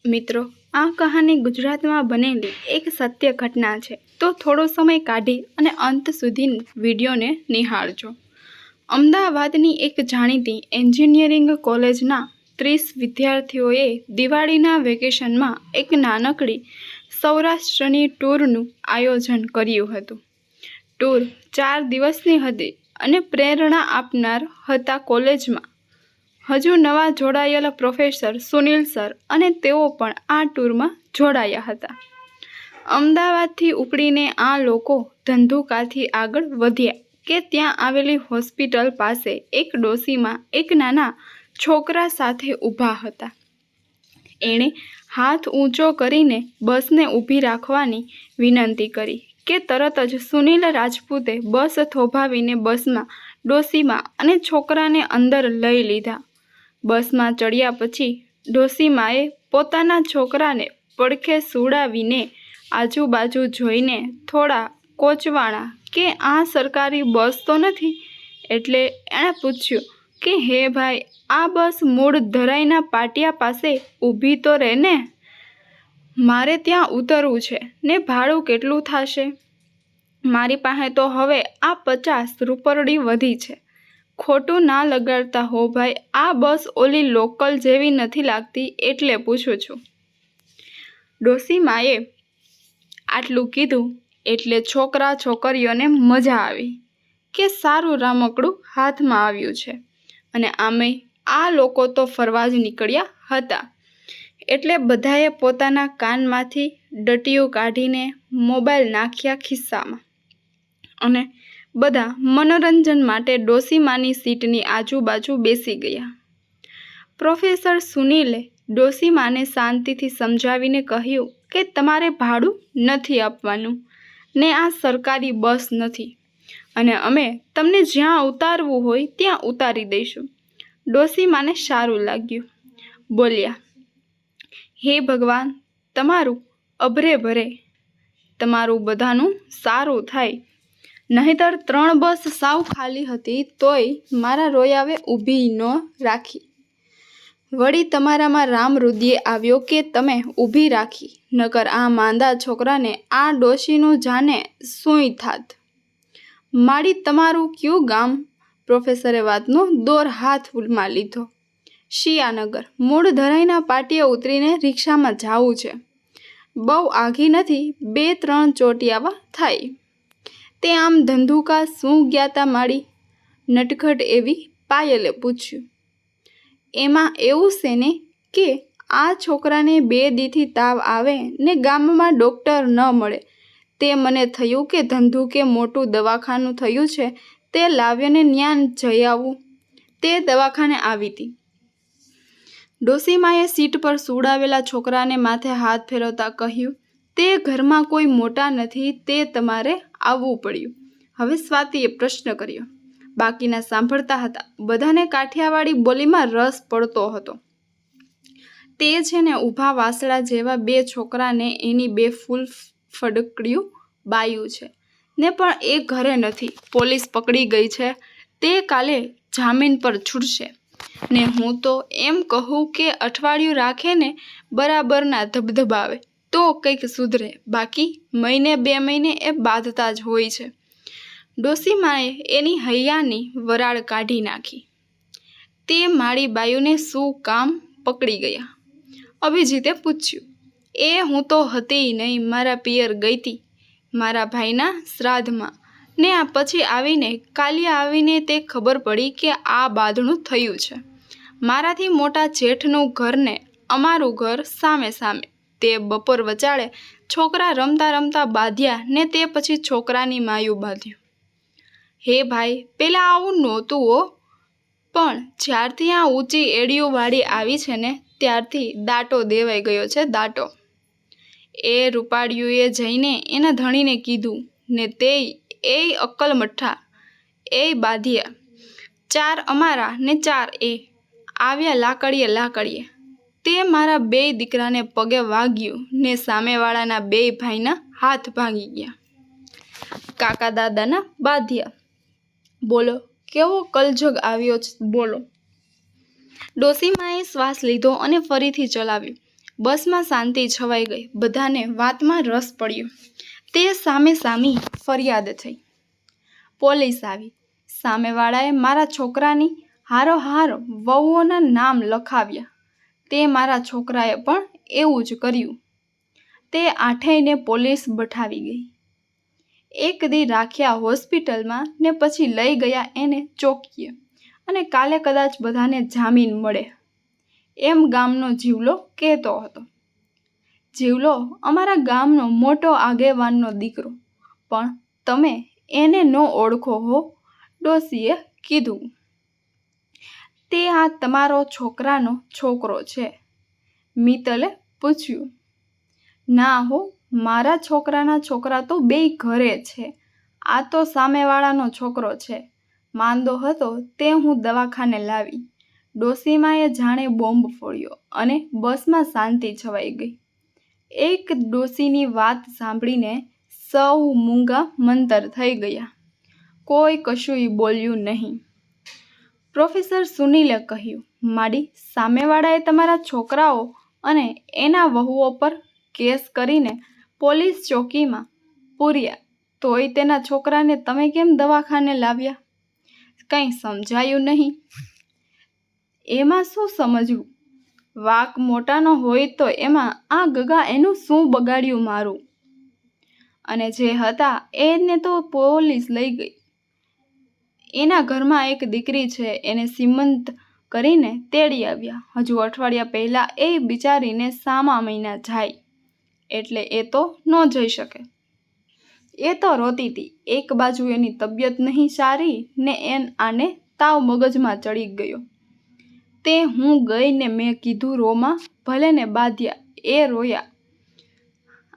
મિત્રો, આ કહાની ગુજરાતમાં બનેલી એક સત્ય ઘટના છે, તો થોડો સમય કાઢી અને અંત સુધી વિડીયોને નિહાળજો. અમદાવાદની એક જાણીતી એન્જિનિયરિંગ કોલેજના 30 વિદ્યાર્થીઓએ દિવાળીના વેકેશનમાં એક નાનકડી સૌરાષ્ટ્રની ટૂરનું આયોજન કર્યું હતું. ટૂર 4 દિવસની હતી અને પ્રેરણા આપનાર હતા. કોલેજમાં હજુ નવા જોડાયેલા પ્રોફેસર સુનિલ સર અને તેઓ પણ આ ટૂરમાં જોડાયા હતા. અમદાવાદથી ઉપડીને આ લોકો ધંધુકાથી આગળ વધ્યા કે ત્યાં આવેલી હોસ્પિટલ પાસે એક ડોશીમાં એક નાના છોકરા સાથે ઊભા હતા. એણે હાથ ઊંચો કરીને બસને ઊભી રાખવાની વિનંતી કરી કે તરત જ સુનિલ રાજપૂતે બસ થોભાવીને બસમાં ડોશીમાં અને છોકરાને અંદર લઈ લીધા. બસમાં ચડ્યા પછી ડોશીમાએ પોતાના છોકરાને પડખે સુડાવીને આજુબાજુ જોઈને થોડા કોચવાણા કે આ સરકારી બસ તો નથી, એટલે એણે પૂછ્યું કે હે ભાઈ, આ બસ મૂળ ધરાઈના પાટિયા પાસે ઊભી તો રહે ને? મારે ત્યાં ઉતરવું છે ને ભાડું કેટલું થશે? મારી પાસે તો હવે આ 50 રૂપરડી વધી છે. ખોટું ના લગાડતા હો ભાઈ, આ બસ ઓલી લોકલ જેવી નથી લાગતી એટલે પૂછું છું. ડોશીમાએ આટલું કીધું એટલે છોકરા છોકરીઓને મજા આવી કે સારું રામકડું હાથમાં આવ્યું છે. અને આમેય આ લોકો તો ફરવા જ નીકળ્યા હતા, એટલે બધાએ પોતાના કાનમાંથી ડટિયું કાઢીને મોબાઈલ નાખ્યા ખિસ્સામાં અને બધા મનોરંજન માટે ડોશીમાની સીટની આજુબાજુ બેસી ગયા. પ્રોફેસર સુનિલે ડોશીમાને શાંતિથી સમજાવીને કહ્યું કે તમારે ભાડું નથી આપવાનું ને આ સરકારી બસ નથી અને અમે તમને જ્યાં ઉતારવું હોય ત્યાં ઉતારી દઈશું. ડોશીમાને સારું લાગ્યું. બોલ્યા, હે ભગવાન, તમારું અભરે ભરે, તમારું બધાનું સારું થાય. નહીંતર 3 બસ સાવ ખાલી હતી તોય મારા રોયાવે ઊભી ન રાખી. વળી તમારામાં રામ રુદિએ આવ્યો કે તમે ઊભી રાખી, નકર આ માંદા છોકરાને આ ડોશીનું જાને સૂઈ થાત. માડી તમારું કયું ગામ? પ્રોફેસરે વાતનો દોર હાથમાં લીધો. શિયાનગર. મૂળ ધરાઈના પાટીએ ઉતરીને રિક્ષામાં જાવું છે. બહુ આઘી નથી, 2-3 ચોટિયાવા થાય. તે આમ ધંધુકા શું ગ્યાતા માડી? નટખટ એવી પાયલે પૂછ્યું. એમાં એવું છે ને કે આ છોકરાને 2 દીથી તાવ આવે ને ગામમાં ડૉક્ટર ન મળે, તે મને થયું કે ધંધુકે મોટું દવાખાનું થયું છે તે લાવ્યને ન્યાન જઈ આવું. તે દવાખાને આવી હતી. ડોશીમાએ સીટ પર સુડાવેલા છોકરાને માથે હાથ ફેરવતા કહ્યું, તે ઘરમાં કોઈ મોટા નથી, તે તમારે આવવું પડ્યું. હવે સ્વાતિએ પ્રશ્ન કર્યો. બાકીના સાંભળતા હતા. બધાને કાઠિયાવાડી બોલીમાં રસ પડતો હતો. તે છે ને ઊભા વાસળા જેવા 2 છોકરાને એની 2 ફૂલ ફડકડિયું બાયું છે ને પણ એ ઘરે નથી. પોલીસ પકડી ગઈ છે. તે કાલે જામીન પર છૂટશે ને હું તો એમ કહું કે અઠવાડિયું રાખે ને બરાબરના ધબધબાવે તો કંઈક સુધરે, બાકી મહિને 2 મહિને એ બાંધતા જ હોય છે. ડોશીમાએ એની હૈયાની વરાળ કાઢી નાખી. તે માળી બાયુને શું કામ પકડી ગયા? અભિજીતે પૂછ્યું. એ હું તો હતી નહીં, મારા પિયર ગઈ હતી મારા ભાઈના શ્રાદ્ધમાં ને આ પછી આવીને કાલિયા આવીને તે ખબર પડી કે આ બાંધણું થયું છે. મારાથી મોટા જેઠનું ઘર ને અમારું ઘર સામે સામે. તે બપોર વચાળે છોકરા રમતા રમતા બાંધ્યા ને તે પછી છોકરાની માયું બાંધ્યું. હે ભાઈ, પેલા આવું નહોતું હો, પણ જ્યારથી આ ઊંચી એડીઓવાળી આવી છે ને ત્યારથી દાટો દેવાઈ ગયો છે, દાટો. એ રૂપાળિયુએ જઈને એના ધણીને કીધું ને તે એ અક્કલ મઠ્ઠા એ બાંધ્યા. 4 અમારા ને 4 એ આવ્યા લાકડીએ. તે મારા 2 દીકરાને પગે વાગ્યું ને સામેવાળાના 2 ભાઈના હાથ ભાંગી ગયા. કાકા દાદાના બાંધ્યા. બોલો કેવો કલજગ આવ્યો છે, બોલો. ડોશીમાએ શ્વાસ લીધો અને ફરીથી ચલાવ્યું. બસમાં શાંતિ છવાઈ ગઈ. બધાને વાતમાં રસ પડ્યો. તે સામે સામી ફરિયાદ થઈ. પોલીસ આવી. સામેવાળાએ મારા છોકરાની હારોહાર વહુઓના નામ લખાવ્યા. તે મારા છોકરાએ પણ એવું જ કર્યું. તે આઠેયને પોલીસ બઠાવી ગઈ. એક દી રાખ્યા હોસ્પિટલમાં ને પછી લઈ ગયા એને ચોકીએ, અને કાલે કદાચ બધાને જામીન મળે એમ ગામનો જીવલો કહેતો હતો. જીવલો અમારા ગામનો મોટો આગેવાનનો દીકરો, પણ તમે એને ન ઓળખો હો, ડોશીએ કીધું. તે આ તમારો છોકરાનો છોકરો છે? મિત્તલે પૂછ્યું. ના હો, મારા છોકરાના છોકરા તો બેય ઘરે છે. આ તો સામેવાળાનો છોકરો છે. માંદો હતો તે હું દવાખાને લાવી. ડોશીમાએ જાણે બોમ્બ ફોડ્યો અને બસમાં શાંતિ છવાઈ ગઈ. એક ડોશીની વાત સાંભળીને સૌ મૂંગા મંતર થઈ ગયા. કોઈ કશુંય બોલ્યું નહીં. પ્રોફેસર સુનીલે કહ્યું, માડી, સામેવાળાએ તમારા છોકરાઓ અને એના વહુઓ પર કેસ કરીને પોલીસ ચોકીમાં પૂર્યા, તોય તેના છોકરાને તમે કેમ દવાખાને લાવ્યા? કંઈ સમજાયું નહીં? એમાં શું સમજવું? વાક મોટાનો હોય તો એમાં આ ગગા એનું શું બગાડ્યું મારું? અને જે હતા એને તો પોલીસ લઈ ગઈ. એના ઘરમાં એક દીકરી છે, એને સીમંત કરીને તેડી આવ્યા. હજુ અઠવાડિયા પહેલાં એ બિચારીને 6મા મહિના જાય એટલે એ તો ન જઈ શકે. એ તો રોતી હતી. એક બાજુ એની તબિયત નહીં સારી ને આને તાવ મગજમાં ચડી ગયો. તે હું ગઈ ને મેં કીધું, રોમાં ભલે ને બાંધ્યા. એ રોયા.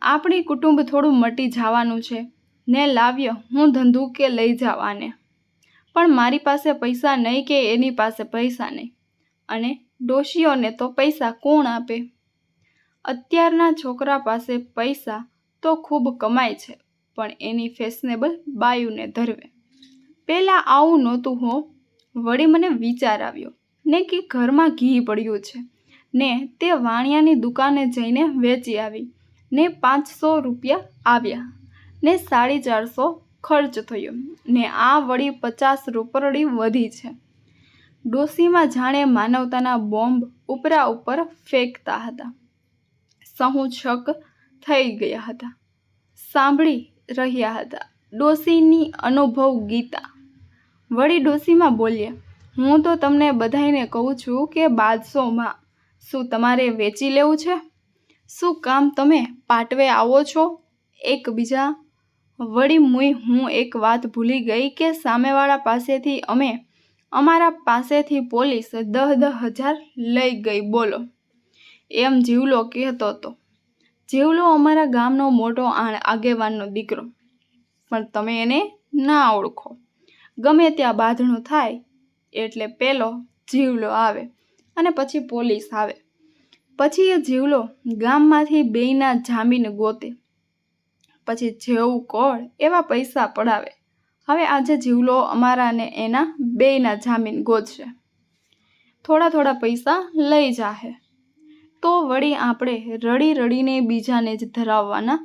આપણી કુટુંબ થોડું મટી જવાનું છે ને લાવ્યો હું ધંધુકે લઈ જાવ આને. પણ મારી પાસે પૈસા નહીં કે એની પાસે પૈસા નહીં, અને ડોશીઓને તો પૈસા કોણ આપે? અત્યારના છોકરા પાસે પૈસા તો ખૂબ કમાય છે, પણ એની ફેશનેબલ બાયુને ધરવે. પહેલાં આવું નહોતું હો. વળી મને વિચાર આવ્યો ને કે ઘરમાં ઘી પડ્યું છે ને તે વાણિયાની દુકાને જઈને વેચી આવી ને 500 રૂપિયા આવ્યા ને 450 ખર્ચ થયો ને આ વળી 50 રૂપરડી વધી છે. ડોશીમાં જાણે માનવતાના બોમ્બ ઉપરા ઉપર ફેંકતા હતા. સહુ છક થઈ ગયા હતા. સાંભળી રહ્યા હતા ડોશીની અનુભવ ગીતા. વળી ડોશીમાં બોલ્યા, હું તો તમને બધાઈને કહું છું કે 1200માં શું તમારે વેચી લેવું છે? શું કામ તમે પાટવે આવો છો એકબીજા? વળી હું એક વાત ભૂલી ગઈ કે સામેવાળા પાસેથી અમે અમારા પાસેથી પોલીસ 10,000 લઈ ગઈ. બોલો, એમ જીવલો કહેતો હતો. જીવલો અમારા ગામનો મોટો આગેવાનનો દીકરો, પણ તમે એને ના ઓળખો. ગમે ત્યાં બાંધણું થાય એટલે પેલો જીવલો આવે અને પછી પોલીસ આવે. પછી એ જીવલો ગામમાંથી બેયના જામીન ગોતે. પછી જેવું કોળ એવા પૈસા પડાવે. હવે આજે જીવલો અમારા ને એના બેયના જામીન ગોતશે. થોડા પૈસા લઈ જાહે તો વળી આપણે રડી રડીને બીજાને જ ધરાવવાના.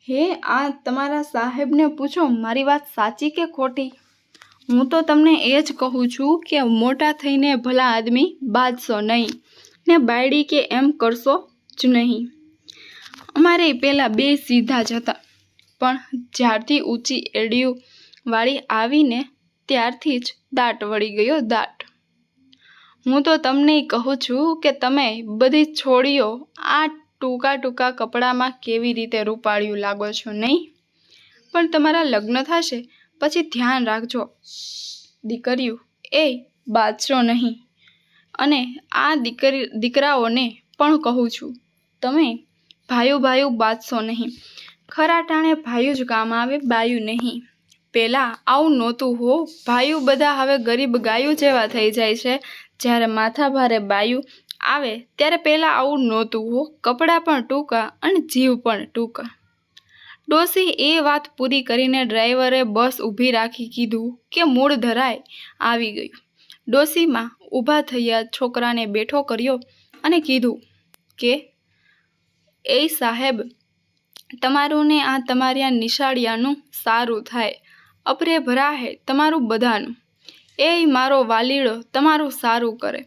હે, આ તમારા સાહેબને પૂછો મારી વાત સાચી કે ખોટી. હું તો તમને એ જ કહું છું કે મોટા થઈને ભલા આદમી બાજશો નહીં ને બાયડી કે એમ કરશો જ નહીં. અમારે પહેલાં 2 સીધા જ હતા, પણ જ્યારથી ઊંચી એડીયું વાળી આવીને ત્યારથી જ દાટ વળી ગયો દાટ. હું તો તમને કહું છું કે તમે બધી છોડીઓ આ ટૂંકા કપડામાં કેવી રીતે રૂપાળિયું લાગો છો નહીં? પણ તમારા લગ્ન થશે પછી ધ્યાન રાખજો. દીકરીઓ એ બાજશો નહીં. અને આ દીકરાઓને પણ કહું છું, તમે ભાઈઓ બાજશો નહીં. ખરા ટાણે ભાઈઓ જ કામ આવે, બાયું નહીં. પહેલાં આવું નહોતું હો. ભાઈઓ બધા હવે ગરીબ ગાયું જેવા થઈ જાય છે. જ્યારે માથા ભારે બાયું આવે ત્યારે પહેલાં આવું નહોતું હો. કપડાં પણ ટૂંકા અને જીવ પણ ટૂંકા. ડોશી એ વાત પૂરી કરીને ડ્રાઈવરે બસ ઊભી રાખી કીધું કે મૂળ ધરાય આવી ગયું. ડોશીમાં ઊભા થયા, છોકરાને બેઠો કર્યો અને કીધું, કે એ સાહેબ તમારું ને આ તમારી આ નિશાળિયાનું સારું થાય, અપરે ભરાહે તમારું બધાનું, એ મારો વાલીડો તમારું સારું કરે.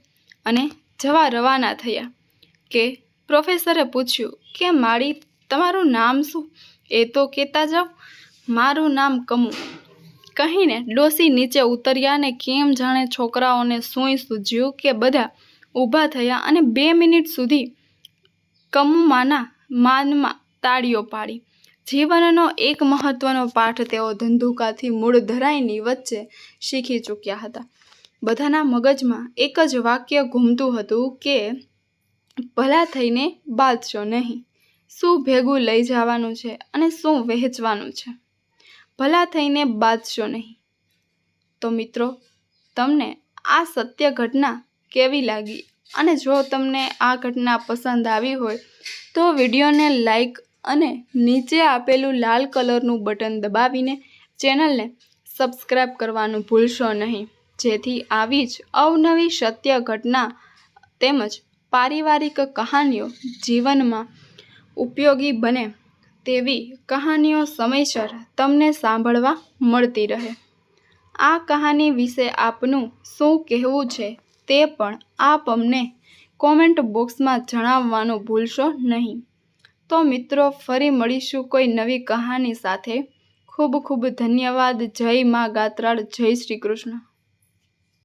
અને જવા રવાના થયા કે પ્રોફેસરે પૂછ્યું કે માળી તમારું નામ શું, એ તો કહેતા જાઓ. મારું નામ કમુ કહીને ડોસી નીચે ઉતર્યા ને કેમ જાણે છોકરાઓને સૂઈ સૂજ્યું કે બધા ઊભા થયા અને 2 મિનિટ સુધી કમુમાના માનમાં તાળીઓ પાડી. જીવનનો એક મહત્વનો પાઠ તેઓ ધંધુકાથી મૂળ ધરાઈની વચ્ચે શીખી ચૂક્યા હતા. બધાના મગજમાં એક જ વાક્ય ઘૂમતું હતું કે ભલા થઈને બાદશો નહીં, શું ભેગું લઈ જવાનું છે અને શું વહેંચવાનું છે. ભલા થઈને બાદશો નહીં. તો મિત્રો, તમને આ સત્ય ઘટના કેવી લાગી? અને જો તમને આ ઘટના પસંદ આવી હોય તો વિડીયોને લાઈક અને નીચે આપેલું લાલ કલરનું બટન દબાવીને ચેનલને સબસ્ક્રાઈબ કરવાનું ભૂલશો નહીં, જેથી આવી જ અવનવી સત્ય ઘટના તેમજ પારિવારિક કહાનીઓ જીવનમાં ઉપયોગી બને તેવી કહાનીઓ સમયસર તમને સાંભળવા મળતી રહે. આ કહાની વિશે આપનું શું કહેવું છે તે પણ આપ અમને કોમેન્ટ બોક્સમાં જણાવવાનું ભૂલશો નહીં. તો મિત્રો, ફરી મળીશું કોઈ નવી કહાની સાથે. ખૂબ ખૂબ ધન્યવાદ. જય મા ગાત્રાળ. જય શ્રી કૃષ્ણ.